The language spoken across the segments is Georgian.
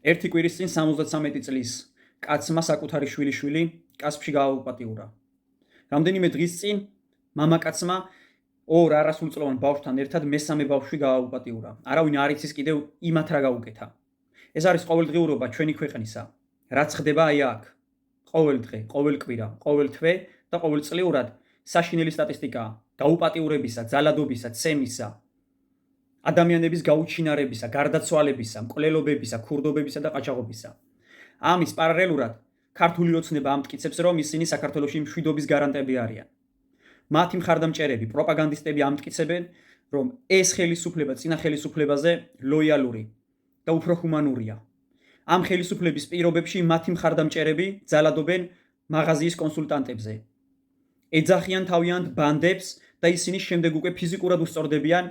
ერთი კვირის წინ 73 წლის კაცმა საკუთარი შვილიშვილი კასპში გააუპატიურა. რამდენიმე დღის წინ მამაკაცმა ორ არასრულწლოვან ბავშვთან ერთად მესამე ბავშვი გააუპატიურა. არავინ არ იცის კიდევ იმათ რა გაუკეთა. ეს არის ყოველდღიურობა ჩვენი ქვეყნისა. რაც ხდება აი აქ. ყოველ დღე, ყოველ კვირა, ყოველ თვე და ყოველწლიურად საშინელი სტატისტიკაა გაუპატიურებისა, ძალადობისა, ცემისა, ადამიანების გაუჩინარებისა, გარდაცვალებისა, მკვლელობებისა, ქურდობებისა და ყაჩაღობისა. ამის პარალელურად ქართული ოცნება ამტკიცებს, რომ ისინი საქართველოში მშვიდობის გარანტები არიან. მათი მხარდამჭერები, პროპაგანდისტები ამტკიცებენ, რომ ეს ხელისუფლება წინა ხელისუფლებაზე ლოიალური და უფრო ჰუმანურია. ამ ხელისუფლების პირობებში მათი მხარდამჭერები ძალადობენ მაღაზიის კონსულტანტებზე. ეძახიან თავიანთ ბანდებს და ისინი შემდეგ უკვე ფიზიკურად უსწორდებიან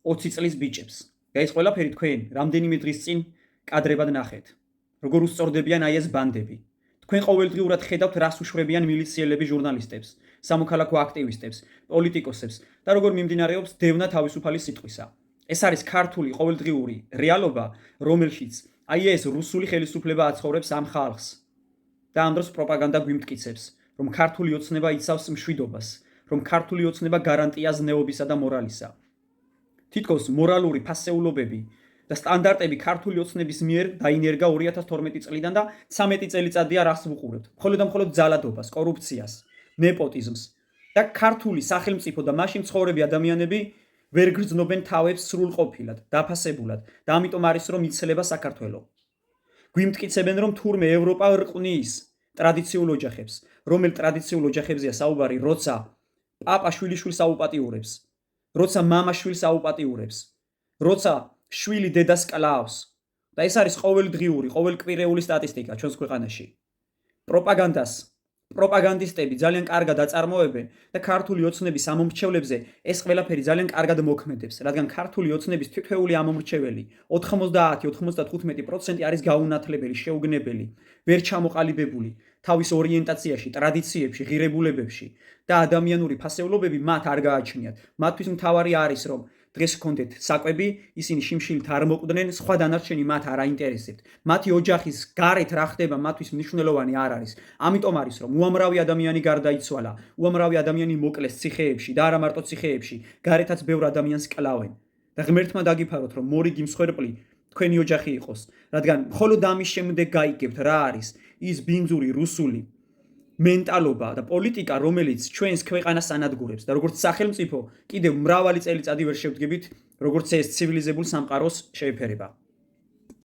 20 წლის ბიჭებს. და ეს ყველაფერი თქვენ რამდენიმე დღის წინ კადრებად ნახეთ. როგორ უსწორდებიან აი ეს ბანდები. თქვენ ყოველდღიურად ხედავთ, რას უშვრებიან მილიციელები ჟურნალისტებს, სამოქალაქო აქტივისტებს, პოლიტიკოსებს და როგორ მიმდინარეობს დევნა თავისუფალი სიტყვისა. ეს არის ქართული ყოველდღიური რეალობა, რომელშიც აი ეს რუსული ხელისუფლება აცხოვრებს ამ ხალხს. და ამ დროს პროპაგანდა გვიმტკიცებს, რომ ქართული ოცნება იცავს მშვიდობას, რომ ქართული ოცნება გარანტია ზნეობისა და მორალისა. თითქოს მორალური ფასეულობები და სტანდარტები ქართული ოცნების მიერ დაინერგა 2012 წლიდან და 13 წელიწადია რას ვუყურებთ. მხოლოდ და მხოლოდ ძალადობას, კორუფციას, ნეპოტიზმს და ქართული სახელმწიფო და მაშინ მცხოვრები ადამიანები ვერ გრძნობენ თავებს სრულყოფილად, დაფასებულად და ამიტომ არის რომ იცლება საქართველო. გვიმტკიცებენ რომ თურმე ევროპა რყნის ტრადიციულ ოჯახებს, რომელ ტრადიციულ ოჯახებზეა საუბარი, როცა პაპა შვილიშვილს აუპატიურებს, როცა მამა შვილს აუპატიურებს, როცა შვილი დედას კლავს. და ეს არის ყოველდღიური, ყოველკვირეული სტატისტიკა ჩვენს ქვეყანაში. პროპაგანდისტები ძალიან კარგად აწარმოებენ და ქართული ოცნების ამომრჩევლებზე ეს ყველაფერი ძალიან კარგად მოქმედებს, რადგან ქართული ოცნების თითოეული ამომრჩეველი 90-95% არის გაუნათლებელი, შეუგნებელი, ვერ ჩამოყალიბებული თავის ორიენტაციაში, ტრადიციებში, ღირებულებებში და ადამიანური ფასეულობები მათ არ გააჩნიათ. მათთვის მთავარი არის რომ დღეს გქონდეთ საკვები, ისინი შიმშილით არ მოკვდნენ, სხვა დანარჩენი მათ არ აინტერესებთ. მათი ოჯახის გარეთ რა ხდება, მათთვის მნიშვნელოვანი არ არის. ამიტომ არის რომ უამრავი ადამიანი გარდაიცვალა, უამრავი ადამიანი მოკლეს ციხეებში და არა მარტო ციხეებში, გარეთაც ბევრ ადამიანს კლავენ. და ღმერთმა დაგიფაროთ რომ მორიგი მსხვერპლი თქვენი ოჯახი იყოს, რადგან მხოლოდ ამის შემდეგ გაიგებთ რა არის ის ბინძური რუსული მენტალობა და პოლიტიკა, რომელიც ჩვენს ქვეყანას ანადგურებს და როგორც სახელმწიფო კიდევ მრავალი წელიწადი ვერ შევდგებით, როგორც ეს ცივილიზებულ სამყაროს შეეფერება.